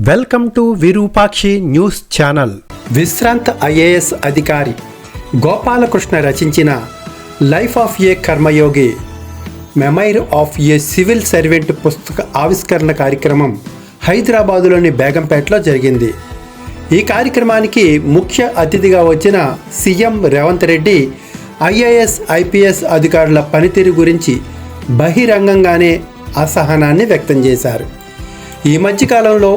Welcome to Virupakshi news channel. విశ్రాంత IAS అధికారి గోపాలకృష్ణ రచించిన life of a Karmayogi memoir of a civil servant పుస్తక ఆవిష్కరణ కార్యక్రమం హైదరాబాదులోని బేగంపేటలో జరిగింది. ఈ కార్యక్రమానికి ముఖ్య అతిథిగా వచ్చిన CM Revanth Reddy IAS IPS అధికారుల పనితీరు గురించి బహిరంగంగానే అసహనాన్ని వ్యక్తం చేశారు. ఈ మధ్యకాలంలో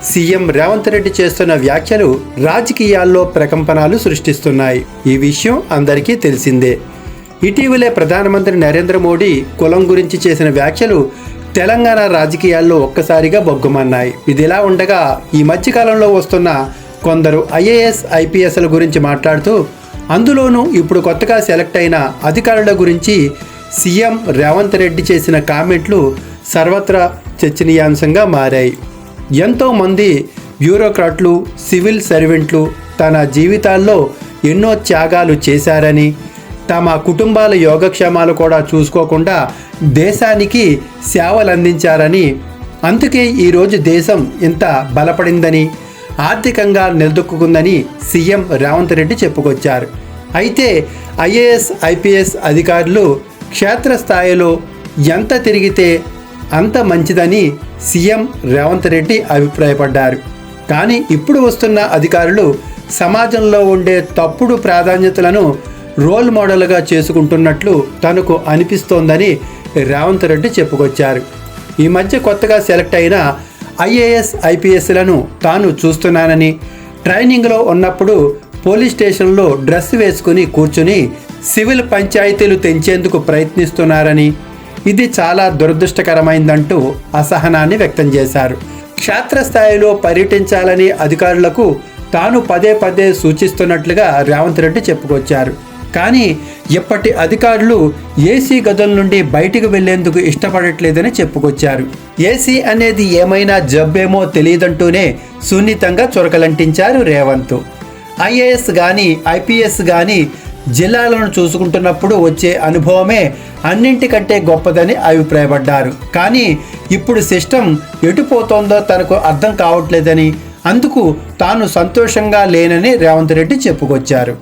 సీఎం రేవంత్ రెడ్డి చేస్తున్న వ్యాఖ్యలు రాజకీయాల్లో ప్రకంపనలు సృష్టిస్తున్నాయి. ఈ విషయం అందరికీ తెలిసిందే. ఇటీవలే ప్రధానమంత్రి నరేంద్ర మోడీ కులం గురించి చేసిన వ్యాఖ్యలు తెలంగాణ రాజకీయాల్లో ఒక్కసారిగా బొగ్గుమన్నాయి. ఇదిలా ఉండగా ఈ మధ్యకాలంలో వస్తున్న కొందరు ఐఏఎస్ ఐపీఎస్ల గురించి మాట్లాడుతూ, అందులోనూ ఇప్పుడు కొత్తగా సెలెక్ట్ అయిన అధికారుల గురించి సీఎం రేవంత్ రెడ్డి చేసిన కామెంట్లు సర్వత్రా చర్చనీయాంశంగా మారాయి. ఎంతోమంది బ్యూరోక్రాట్లు, సివిల్ సర్వెంట్లు తన జీవితాల్లో ఎన్నో త్యాగాలు చేశారని, తమ కుటుంబాల యోగక్షేమాలు కూడా చూసుకోకుండా దేశానికి సేవలు అందించారని, అందుకే ఈరోజు దేశం ఇంత బలపడిందని, ఆర్థికంగా నిలదొక్కుందని సీఎం రేవంత్ రెడ్డి చెప్పుకొచ్చారు. అయితే ఐఏఎస్ ఐపీఎస్ అధికారులు క్షేత్రస్థాయిలో ఎంత తిరిగితే అంత మంచిదని సీఎం రేవంత్ రెడ్డి అభిప్రాయపడ్డారు. కానీ ఇప్పుడు వస్తున్న అధికారులు సమాజంలో ఉండే తప్పుడు ప్రాధాన్యతలను రోల్ మోడల్గా చేసుకుంటున్నట్లు తనకు అనిపిస్తోందని రేవంత్ రెడ్డి చెప్పుకొచ్చారు. ఈ మధ్య కొత్తగా సెలెక్ట్ అయిన ఐఏఎస్ ఐపీఎస్లను తాను చూస్తున్నానని, ట్రైనింగ్లో ఉన్నప్పుడు పోలీస్ స్టేషన్లో డ్రెస్ వేసుకుని కూర్చుని సివిల్ పంచాయతీలు తెంచేందుకు ప్రయత్నిస్తున్నారని, ఇది చాలా దురదృష్టకరమైందంటూ అసహనాన్ని వ్యక్తం చేశారు. క్షేత్రస్థాయిలో పర్యటించాలని అధికారులకు తాను పదే పదే సూచిస్తున్నట్లుగా రేవంత్ రెడ్డి చెప్పుకొచ్చారు. కానీ ఇప్పటి అధికారులు ఏసీ గదుల నుండి బయటికి వెళ్లేందుకు ఇష్టపడట్లేదని చెప్పుకొచ్చారు. ఏసీ అనేది ఏమైనా జబ్బేమో తెలియదంటూనే సున్నితంగా చురకలంటించారు రేవంత్. ఐఏఎస్ కానీ ఐపీఎస్ కానీ జిల్లాలను చూసుకుంటున్నప్పుడు వచ్చే అనుభవమే అన్నింటికంటే గొప్పదని అభిప్రాయపడ్డారు. కానీ ఇప్పుడు సిస్టమ్ ఎటుపోతోందో తనకు అర్థం కావట్లేదని, అందుకు తాను సంతోషంగా లేనని రేవంత్ రెడ్డి చెప్పుకొచ్చారు.